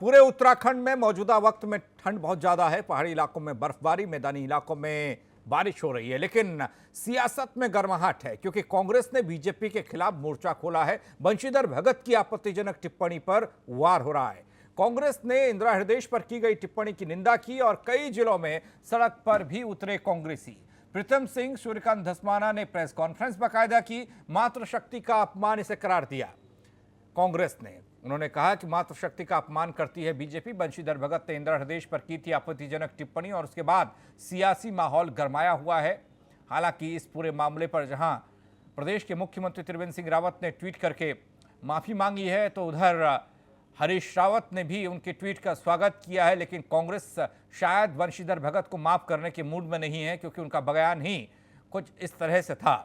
पूरे उत्तराखंड में मौजूदा वक्त में ठंड बहुत ज्यादा है। पहाड़ी इलाकों में बर्फबारी, मैदानी इलाकों में बारिश हो रही है, लेकिन सियासत में गर्माहट है क्योंकि कांग्रेस ने बीजेपी के खिलाफ मोर्चा खोला है। बंशीधर भगत की आपत्तिजनक टिप्पणी पर वार हो रहा है। कांग्रेस ने इंदिरा हृदय पर की गई टिप्पणी की निंदा की और कई जिलों में सड़क पर भी उतरे कांग्रेसी। प्रीतम सिंह, सूर्यकांत धस्माना ने प्रेस कॉन्फ्रेंस बाकायदा की। मातृशक्ति का अपमान इसे करार दिया कांग्रेस ने। उन्होंने कहा कि मातृशक्ति का अपमान करती है बीजेपी। बंशीधर भगत ने इंदिरा हृदय पर की थी आपत्तिजनक टिप्पणी और उसके बाद सियासी माहौल गरमाया हुआ है। हालांकि इस पूरे मामले पर जहां प्रदेश के मुख्यमंत्री त्रिवेंद्र सिंह रावत ने ट्वीट करके माफी मांगी है, तो उधर हरीश रावत ने भी उनके ट्वीट का स्वागत किया है। लेकिन कांग्रेस शायद बंशीधर भगत को माफ करने के मूड में नहीं है क्योंकि उनका बयान ही कुछ इस तरह से था।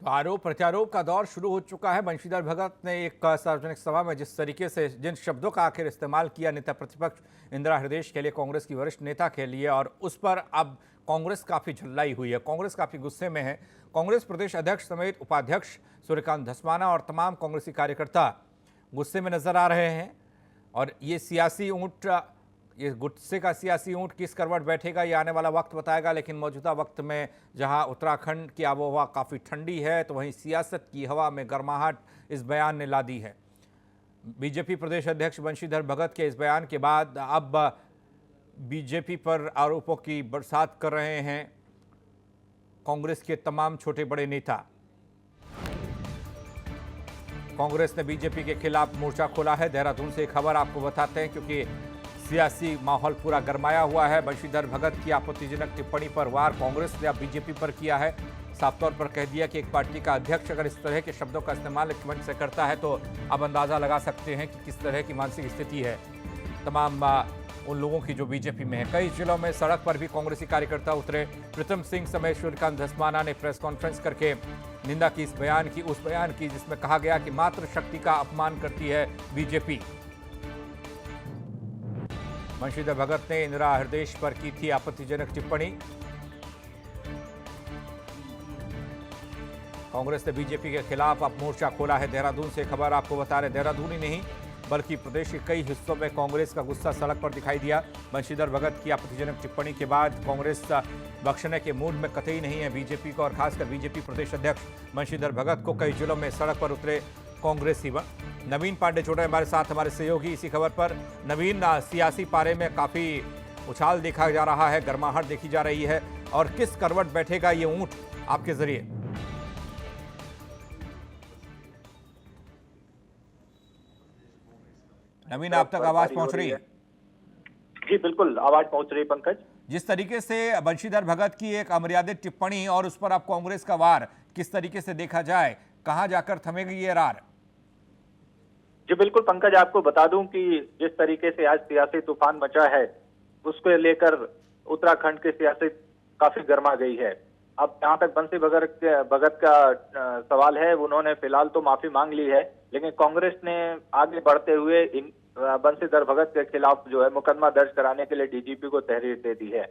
तो आरोप प्रत्यारोप का दौर शुरू हो चुका है। बंशीधर भगत ने एक सार्वजनिक सभा में जिस तरीके से जिन शब्दों का आखिर इस्तेमाल किया नेता प्रतिपक्ष इंदिरा हृदय के लिए, कांग्रेस की वरिष्ठ नेता के लिए, और उस पर अब कांग्रेस काफी झल्लाई हुई है। कांग्रेस काफी गुस्से में है। कांग्रेस प्रदेश अध्यक्ष समेत उपाध्यक्ष सूर्यकांत धस्माना और तमाम कांग्रेसी कार्यकर्ता गुस्से में नजर आ रहे हैं। और ये सियासी ऊंट, ये गुस्से का सियासी ऊंट किस करवट बैठेगा ये आने वाला वक्त बताएगा। लेकिन मौजूदा वक्त में जहां उत्तराखंड की आबोहवा काफ़ी ठंडी है, तो वहीं सियासत की हवा में गर्माहट इस बयान ने ला दी है। बीजेपी प्रदेश अध्यक्ष बंशीधर भगत के इस बयान के बाद अब बीजेपी पर आरोपों की बरसात कर रहे हैं कांग्रेस के तमाम छोटे बड़े नेता। कांग्रेस ने बीजेपी के खिलाफ मोर्चा खोला है। देहरादून से खबर आपको बताते हैं क्योंकि सियासी माहौल पूरा गरमाया हुआ है। बंशीधर भगत की आपत्तिजनक टिप्पणी पर वार कांग्रेस ने अब बीजेपी पर किया है। साफ तौर पर कह दिया कि एक पार्टी का अध्यक्ष अगर इस तरह के शब्दों का इस्तेमाल एक मंच से करता है, तो अब अंदाजा लगा सकते हैं कि किस तरह की मानसिक स्थिति है तमाम उन लोगों की जो बीजेपी में है। कई जिलों में सड़क पर भी कांग्रेसी कार्यकर्ता उतरे। प्रीतम सिंह समेत सूर्यकांत धस्माना ने प्रेस कॉन्फ्रेंस करके निंदा की उस बयान की जिसमें कहा गया कि मातृशक्ति का अपमान करती है बीजेपी। बंशीधर भगत ने इंदिरा हृदय पर की थी आपत्तिजनक टिप्पणी। कांग्रेस ने बीजेपी के खिलाफ अब मोर्चा खोला है। देहरादून से खबर आपको बता रहे, देहरादून ही नहीं बल्कि प्रदेश के कई हिस्सों में कांग्रेस का गुस्सा सड़क पर दिखाई दिया। बंशीधर भगत की आपत्तिजनक टिप्पणी के बाद कांग्रेस बख्शने के मूड में कतई नहीं है बीजेपी को, और खासकर बीजेपी प्रदेश अध्यक्ष बंशीधर भगत को कई जिलों में सड़क पर उतरे कांग्रेसी। नवीन पांडे जुड़ रहे हमारे साथ, हमारे सहयोगी इसी खबर पर। नवीन, सियासी पारे में काफी उछाल देखा जा रहा है, गर्माहट देखी जा रही है, और किस करवट बैठेगा ये ऊंट आपके जरिए? नवीन, आप तक आवाज पहुंच रही है? जी बिल्कुल, आवाज पहुंच रही है पंकज। जिस तरीके से बंशीधर भगत की एक अमर्यादित टिप्पणी और उस पर अब कांग्रेस का वार, किस तरीके से देखा जाए, कहां जाकर थमेगी ये रार? जी बिल्कुल पंकज, आपको बता दूं कि जिस तरीके से आज सियासी तूफान मचा है, उसको लेकर उत्तराखंड की सियासत काफी गर्मा गई है। अब जहां तक बंशी भगत का सवाल है, उन्होंने फिलहाल तो माफी मांग ली है, लेकिन कांग्रेस ने आगे बढ़ते हुए बंशीधर भगत के खिलाफ जो है मुकदमा दर्ज कराने के लिए डीजीपी को तहरीर दे दी है।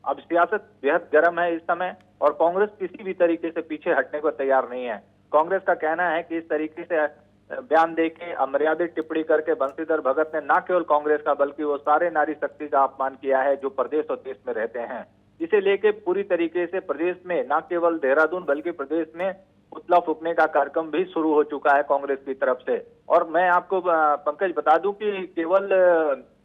अब सियासत बेहद गर्म है इस समय, और कांग्रेस किसी भी तरीके से पीछे हटने को तैयार नहीं है। कांग्रेस का कहना है कि इस तरीके से बयान देके अमर्यादित टिप्पणी करके बंशीधर भगत ने न केवल कांग्रेस का बल्कि वो सारे नारी शक्ति का अपमान किया है जो प्रदेश और देश में रहते हैं। इसे लेके पूरी तरीके से प्रदेश में, न केवल देहरादून बल्कि प्रदेश में पुतला फूकने का कार्यक्रम भी शुरू हो चुका है कांग्रेस की तरफ से। और मैं आपको पंकज बता दूं कि केवल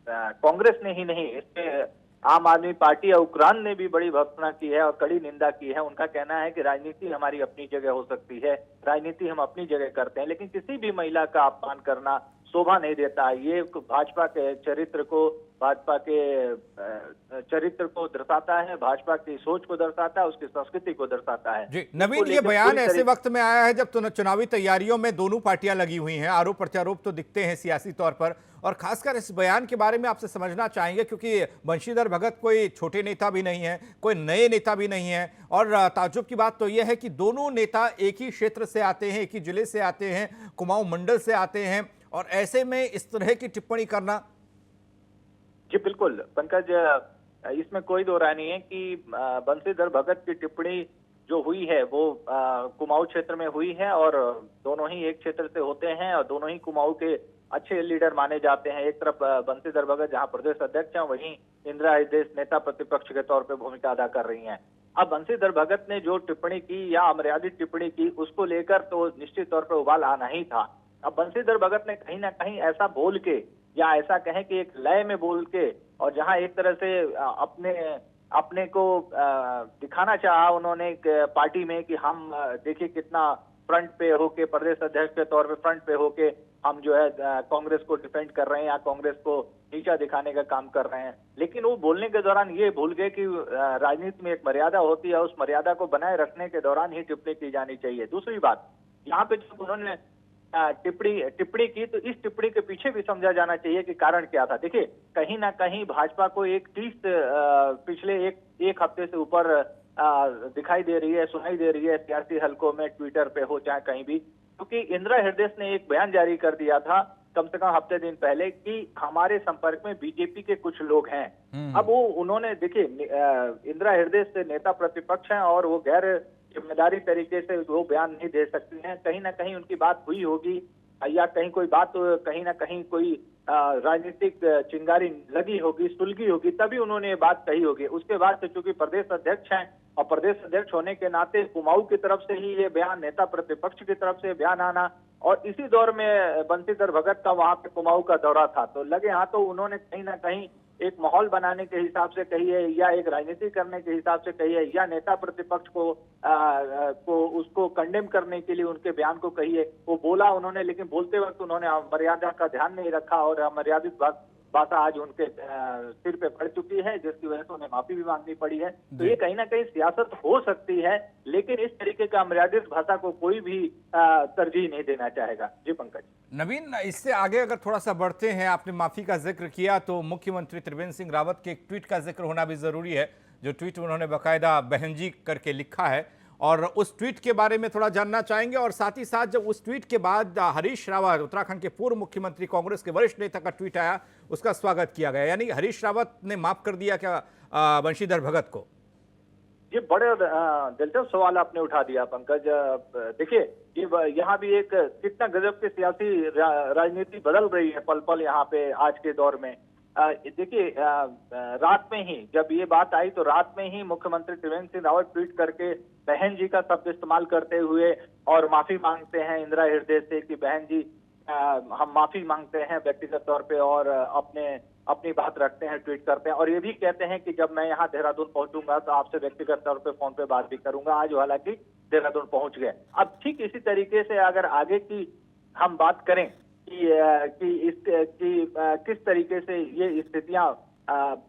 कांग्रेस ने ही नहीं, इसमें आम आदमी पार्टी और उक्रान ने भी बड़ी भर्त्सना की है और कड़ी निंदा की है। उनका कहना है कि राजनीति हमारी अपनी जगह हो सकती है, राजनीति हम अपनी जगह करते हैं, लेकिन किसी भी महिला का अपमान करना शोभा नहीं देता। ये भाजपा के चरित्र को दर्शाता है, भाजपा की सोच को दर्शाता है, उसकी संस्कृति को दर्शाता है। जी नवीन, ये बयान ऐसे वक्त में आया है जब चुनावी तैयारियों में दोनों पार्टियां लगी हुई हैं। आरोप प्रत्यारोप तो दिखते हैं सियासी तौर पर, और खासकर इस बयान के बारे में आपसे समझना चाहेंगे क्योंकि बंशीधर भगत कोई छोटे नेता भी नहीं है, कोई नए नेता भी नहीं है, और ताज्जुब की बात तो यह है कि दोनों नेता एक ही क्षेत्र से आते हैं, एक ही जिले से आते हैं, कुमाऊं मंडल से आते हैं, और ऐसे में इस तरह की टिप्पणी करना। जी बिल्कुल पंकज, इसमें कोई दो राय नहीं है कि बंशीधर भगत की टिप्पणी जो हुई है वो कुमाऊं क्षेत्र में हुई है, और दोनों ही एक क्षेत्र से होते हैं और दोनों ही कुमाऊं के अच्छे लीडर माने जाते हैं। एक तरफ बंशीधर भगत जहां प्रदेश अध्यक्ष हैं, वहीं इंदिरा हृदय नेता प्रतिपक्ष के तौर पे भूमिका अदा कर रही हैं। अब बंशीधर भगत ने जो टिप्पणी की या अमर्यादित टिप्पणी की, उसको लेकर तो निश्चित तौर पर उबाल आना ही था। अब बंशीधर भगत ने कहीं ना कहीं ऐसा बोल के, या ऐसा कहें कि एक लय में बोल के, और जहां एक तरह से अपने अपने को दिखाना चाहा उन्होंने एक पार्टी में कि हम देखिए कितना फ्रंट पे होके, प्रदेश अध्यक्ष के तौर पे फ्रंट पे होके हम जो है कांग्रेस को डिफेंड कर रहे हैं या कांग्रेस को नीचा दिखाने का काम कर रहे हैं। लेकिन वो बोलने के दौरान ये भूल गए कि राजनीति में एक मर्यादा होती है, उस मर्यादा को बनाए रखने के दौरान ही टिप्पणी की जानी चाहिए। दूसरी बात, यहाँ पे जब उन्होंने टिप्पणी की, तो इस टिप्पणी के पीछे भी समझा जाना चाहिए कि कारण क्या था। देखिए, कहीं ना कहीं भाजपा को एक टीस पिछले एक हफ्ते से ऊपर दिखाई दे रही है, सुनाई दे रही है सियासी हलकों में, ट्विटर पे हो चाहे कहीं भी, क्योंकि इंदिरा हृदय ने एक बयान जारी कर दिया था कम से कम हफ्ते दिन पहले कि हमारे संपर्क में बीजेपी के कुछ लोग हैं। अब वो उन्होंने, देखिए, इंदिरा हृदय से नेता प्रतिपक्ष हैं और वो गैर जिम्मेदारी तरीके से वो बयान नहीं दे सकती हैं। कहीं ना कहीं उनकी बात हुई होगी, या कहीं कोई बात, कहीं ना कहीं कोई राजनीतिक चिंगारी लगी होगी, सुलगी होगी, तभी उन्होंने ये बात कही होगी। उसके बाद से चूंकि प्रदेश अध्यक्ष हैं, और प्रदेश अध्यक्ष होने के नाते कुमाऊं की तरफ से ही ये बयान, नेता प्रतिपक्ष की तरफ से बयान आना, और इसी दौर में बंशीधर भगत का वहां पे कुमाऊं का दौरा था, तो लगे हाँ तो उन्होंने कहीं ना कहीं एक माहौल बनाने के हिसाब से कही है, या एक राजनीति करने के हिसाब से कही है, या नेता प्रतिपक्ष को उसको कंडेम करने के लिए उनके बयान को कही है। वो बोला उन्होंने, लेकिन बोलते वक्त उन्होंने मर्यादा का ध्यान नहीं रखा और अमर्यादित भाषा आज उनके सिर पे पड़ चुकी है, जिसकी वजह से उन्हें माफी भी मांगनी पड़ी है। तो ये कहीं ना कहीं सियासत हो सकती है, लेकिन इस तरीके का अमर्यादित भाषा को कोई भी तरजीह नहीं देना चाहेगा। जी पंकज। नवीन, इससे आगे अगर थोड़ा सा बढ़ते हैं, आपने माफी का जिक्र किया तो मुख्यमंत्री त्रिवेंद्र सिंह रावत के एक ट्वीट का जिक्र होना भी जरूरी है, जो ट्वीट उन्होंने बाकायदा बहन जी करके लिखा है, और उस ट्वीट के बारे में थोड़ा जानना चाहेंगे। और साथ ही साथ जब उस ट्वीट के बाद हरीश रावत, उत्तराखंड के पूर्व मुख्यमंत्री, कांग्रेस के वरिष्ठ नेता का ट्वीट आया, उसका स्वागत किया गया, यानी हरीश रावत ने माफ कर दिया क्या बंशीधर भगत को? ये बड़े दिलचस्प सवाल आपने उठा दिया पंकज। देखिए, ये यहाँ भी एक कितना गजब की सियासी राजनीति बदल रही है पल पल यहाँ पे आज के दौर में। देखिए, रात में ही जब ये बात आई, तो रात में ही मुख्यमंत्री त्रिवेंद्र सिंह रावत ट्वीट करके बहन जी का शब्द इस्तेमाल करते हुए और माफी मांगते हैं इंदिरा हृदय से कि बहन जी हम माफी मांगते हैं व्यक्तिगत तौर पे, और अपनी बात रखते हैं, ट्वीट करते हैं, और ये भी कहते हैं कि जब मैं यहाँ देहरादून पहुंचूंगा तो आपसे व्यक्तिगत तौर पे फोन पे बात भी करूंगा। आज हालांकि देहरादून पहुंच गए। अब ठीक इसी तरीके से अगर आगे की हम बात करें कि किस तरीके से ये स्थितियां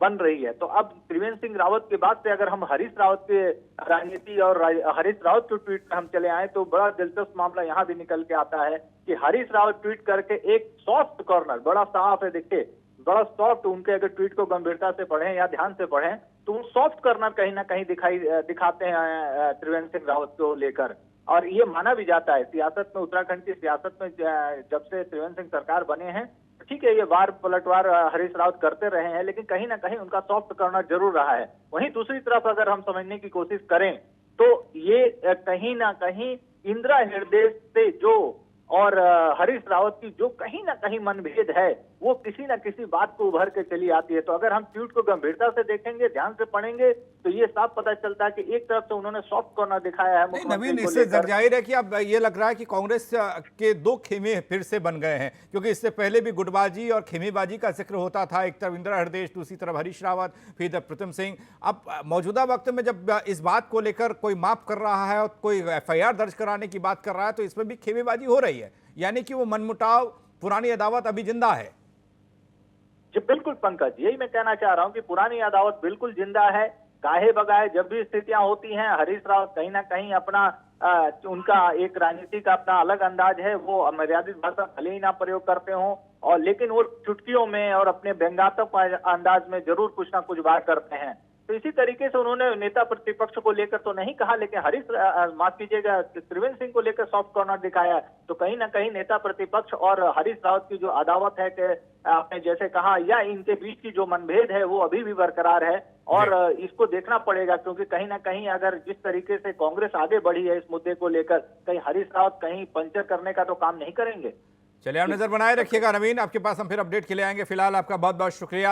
बन रही है, तो अब त्रिवेंद्र सिंह रावत के बाद से अगर हम हरीश रावत के राजनीति और हरीश रावत के ट्वीट पे हम चले आए, तो बड़ा दिलचस्प मामला यहाँ भी निकल के आता है कि हरीश रावत ट्वीट करके एक सॉफ्ट कॉर्नर, बड़ा साफ है, देखिए बड़ा सॉफ्ट, उनके अगर ट्वीट को गंभीरता से पढ़ें या ध्यान से पढ़ें तो वो सॉफ्ट कॉर्नर कहीं ना कहीं दिखाते हैं त्रिवेंद्र सिंह रावत को लेकर। और ये माना भी जाता है सियासत में, उत्तराखंड की सियासत में जब से त्रिवेंद्र सिंह सरकार बने हैं, ठीक है, ये वार पलटवार हरीश रावत करते रहे हैं, लेकिन कहीं ना कहीं उनका सॉफ्ट कॉर्नर जरूर रहा है। वहीं दूसरी तरफ अगर हम समझने की कोशिश करें तो ये कहीं ना कहीं इंदिरा हृदय से जो और हरीश रावत की जो कहीं ना कहीं मनभेद है, वो किसी ना किसी बात को उभर के चली आती है। तो अगर हम ट्वीट को गंभीरता से देखेंगे, ध्यान से पढ़ेंगे, तो ये साफ पता चलता है कि एक तरफ से उन्होंने सॉफ्ट कॉर्नर दिखाया है। नवीन, इससे जाहिर है कि अब ये लग रहा है कि कांग्रेस के दो खेमे फिर से बन गए हैं, क्योंकि इससे पहले भी गुटबाजी और खेमेबाजी का जिक्र होता था, एक तरफ इंदिरा हृदय, दूसरी तरफ हरीश रावत, फिर प्रथम सिंह। अब मौजूदा वक्त में जब इस बात को लेकर कोई माफ कर रहा है और कोई FIR दर्ज कराने की बात कर रहा है, तो इसमें भी खेमेबाजी हो रही है, यानी कि वो मनमुटाव, पुरानी अदावत अभी जिंदा है। जी बिल्कुल पंकज, यही मैं कहना चाह रहा हूं कि पुरानी अदावत बिल्कुल जिंदा है। गाहे बगाहे जब भी स्थितियां होती हैं, हरीश रावत कहीं ना कहीं अपना उनका एक राजनीति का अपना अलग अंदाज है, वो अमर्यादित भाषा भले ही ना प्रयोग करते हों, और लेकिन वो चुटकियों में और अपने व्यंग्यात्मक अंदाज में जरूर कुछ ना कुछ बात करते हैं। तो इसी तरीके से उन्होंने नेता प्रतिपक्ष को लेकर तो नहीं कहा, लेकिन माफ कीजिएगा, त्रिवेंद्र सिंह को लेकर सॉफ्ट कॉर्नर दिखाया। तो कहीं ना कहीं नेता प्रतिपक्ष और हरीश रावत की जो अदावत है कि आपने जैसे कहा, या इनके बीच की जो मनभेद है वो अभी भी बरकरार है, और इसको देखना पड़ेगा, क्योंकि कहीं ना कहीं अगर जिस तरीके से कांग्रेस आगे बढ़ी है इस मुद्दे को लेकर, कहीं हरीश रावत कहीं पंचर करने का तो काम नहीं करेंगे। चलिए आप नजर बनाए रखिएगा नवीन, आपके पास हम फिर अपडेट के लिए आएंगे। फिलहाल आपका बहुत बहुत शुक्रिया।